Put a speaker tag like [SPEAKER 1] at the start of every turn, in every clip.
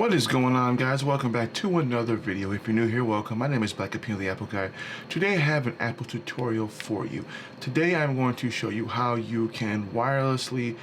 [SPEAKER 1] What is going on, guys? Welcome back to another video. If you're new here, welcome. My name is Black Appeal, the Apple Guy. Today I have an Apple tutorial for you. Today I'm going to show you how you can wirelessly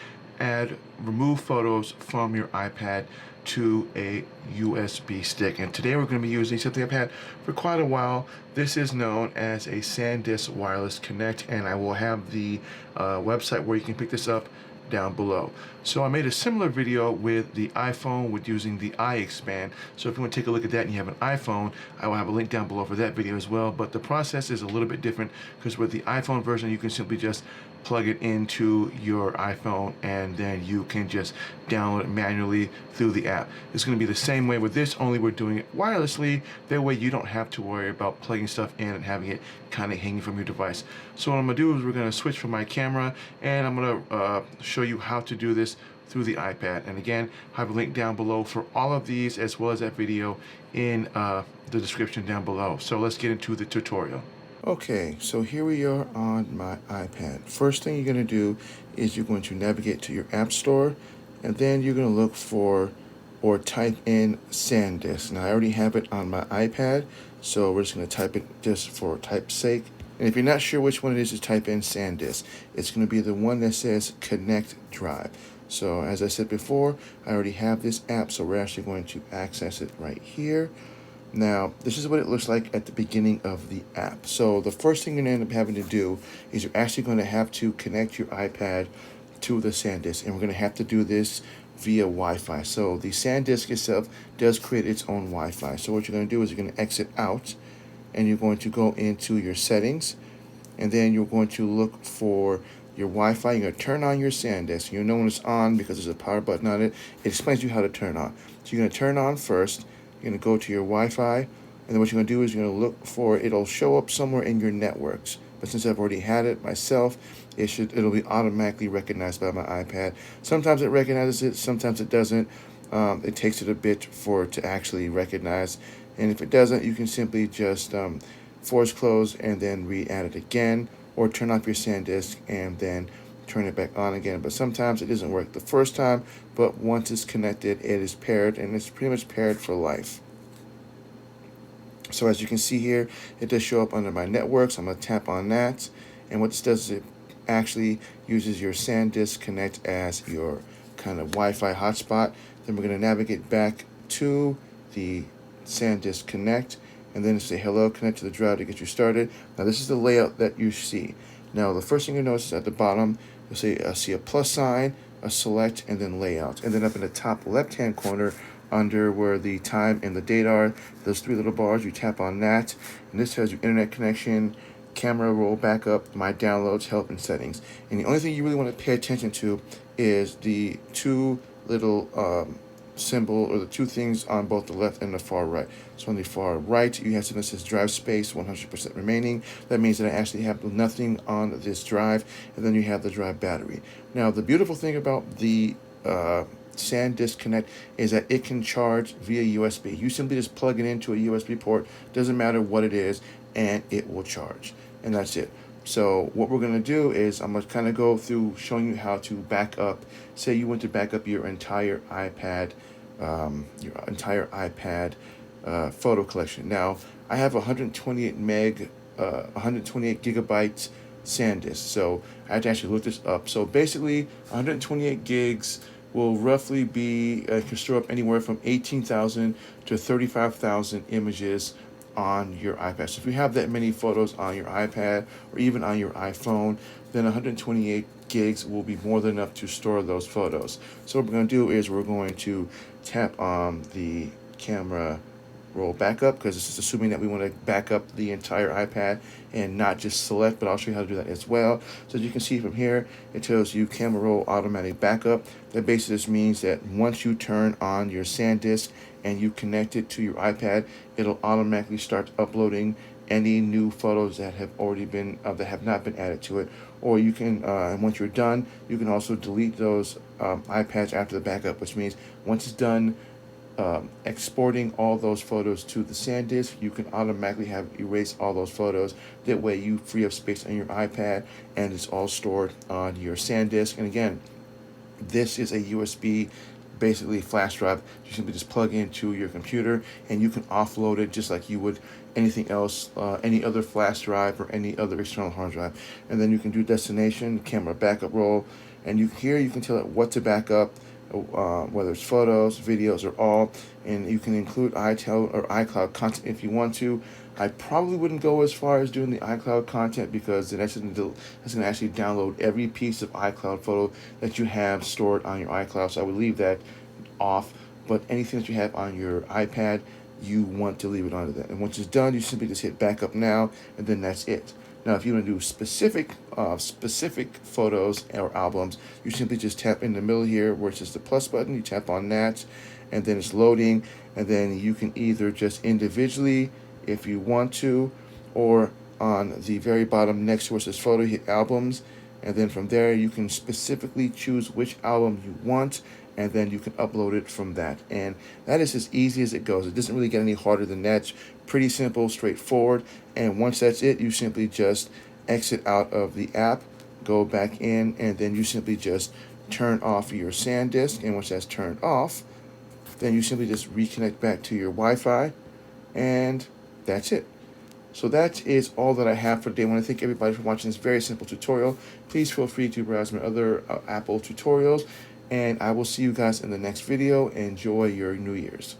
[SPEAKER 1] remove photos from your iPad to a USB stick. And today we're going to be using something I've had for quite a while. This is known as a SanDisk Wireless Connect, and I will have the website where you can pick this up down below. So I made a similar video with the iPhone with using the iXpand. So if you want to take a look at that and you have an iPhone, I will have a link down below for that video as well. But the process is a little bit different because with the iPhone version, you can simply just plug it into your iPhone and then you can just download it manually through the app. It's going to be the same way with this, only we're doing it wirelessly. That way you don't have to worry about plugging stuff in and having it kind of hanging from your device. So what I'm going to do is we're going to switch from my camera and I'm going to show you how to do this through the iPad. And again, I have a link down below for all of these as well as that video in the description down below. So let's get into the tutorial. Okay, so here we are on my iPad. First thing you're going to do is you're going to navigate to your App Store, and then you're going to look for or type in SanDisk. Now I already have it on my iPad, so we're just going to type it just for type's sake. And if you're not sure which one it is, just type in SanDisk. It's going to be the one that says Connect Drive. So as I said before, I already have this app, so we're actually going to access it right here. Now, this is what it looks like at the beginning of the app. So the first thing you're going to end up having to do is you're actually going to have to connect your iPad to the SanDisk, and we're going to have to do this via Wi-Fi. So the SanDisk itself does create its own Wi-Fi. So what you're going to do is you're going to exit out, and you're going to go into your settings, and then you're going to look for your Wi-Fi. You're going to turn on your SanDisk. You'll know when it's on because there's a power button on it. It explains you how to turn on. So you're going to turn on first. You're going to go to your Wi-Fi, and then what you're going to do is you're going to look for, it'll show up somewhere in your networks. But since I've already had it myself, it'll be automatically recognized by my iPad. Sometimes it recognizes it, sometimes it doesn't. It takes it a bit for it to actually recognize. And if it doesn't, you can simply just force close and then re-add it again, or turn off your SanDisk and then turn it back on again. But sometimes it doesn't work the first time, but once it's connected, it is paired, and it's pretty much paired for life. So as you can see here, it does show up under my networks. I'm going to tap on that, and what this does is it actually uses your SanDisk Connect as your kind of Wi-Fi hotspot. Then we're going to navigate back to the SanDisk Connect, and then say hello, connect to the drive to get you started. Now this is the layout that you see. Now the first thing you notice is at the bottom, you'll see a plus sign, a select, and then layout. And then up in the top left-hand corner, under where the time and the date are, those three little bars, you tap on that, and this has your internet connection, camera roll backup, my downloads, help, and settings. And the only thing you really want to pay attention to is the two little symbol, or the two things on both the left and the far right. So on the far right, you have something that says drive space 100% remaining. That means that I actually have nothing on this drive, and then you have the drive battery. Now the beautiful thing about the SanDisk Connect is that it can charge via USB. You simply just plug it into a USB port, doesn't matter what it is, and it will charge. And that's it. So what we're going to do is I'm going to kind of go through showing you how to back up. Say you want to back up your entire iPad, photo collection. Now I have 128 gigabytes SanDisk. So I had to actually look this up. So basically 128 gigs will roughly be, can store up anywhere from 18,000 to 35,000 images on your iPad. So if you have that many photos on your iPad or even on your iPhone, then 128 gigs will be more than enough to store those photos. So what we're going to do is we're going to tap on the camera roll backup, because this is assuming that we want to back up the entire iPad and not just select, but I'll show you how to do that as well. So as you can see from here, it tells you camera roll automatic backup. That basically just means that once you turn on your SanDisk and you connect it to your iPad, it'll automatically start uploading any new photos that have already been that have not been added to it. Or you can, and once you're done, you can also delete those iPads after the backup, which means once it's done exporting all those photos to the SanDisk, you can automatically erase all those photos. That way you free up space on your iPad and it's all stored on your SanDisk. And again, this is a USB basically flash drive you simply just plug into your computer, and you can offload it just like you would anything else, any other flash drive or any other external hard drive. And then you can do destination, camera backup role, and you can tell it what to back up, whether it's photos, videos, or all. And you can include iTel or iCloud content if you want to. I probably wouldn't go as far as doing the iCloud content, because it's going to actually download every piece of iCloud photo that you have stored on your iCloud. So I would leave that off. But anything that you have on your iPad, you want to leave it on that. And once it's done, you simply just hit backup now, and then that's it. Now, if you want to do specific photos or albums, you simply just tap in the middle here where it says the plus button. You tap on that, and then it's loading. And then you can either just individually, if you want to, or on the very bottom next to where it says photo, hit albums. And then from there, you can specifically choose which album you want, and then you can upload it from that. And that is as easy as it goes. It doesn't really get any harder than that. It's pretty simple, straightforward. And once that's it, you simply just exit out of the app, go back in, and then you simply just turn off your SanDisk. And once that's turned off, then you simply just reconnect back to your Wi-Fi, and that's it. So that is all that I have for today. I want to thank everybody for watching this very simple tutorial. Please feel free to browse my other Apple tutorials, and I will see you guys in the next video. Enjoy your New Year's.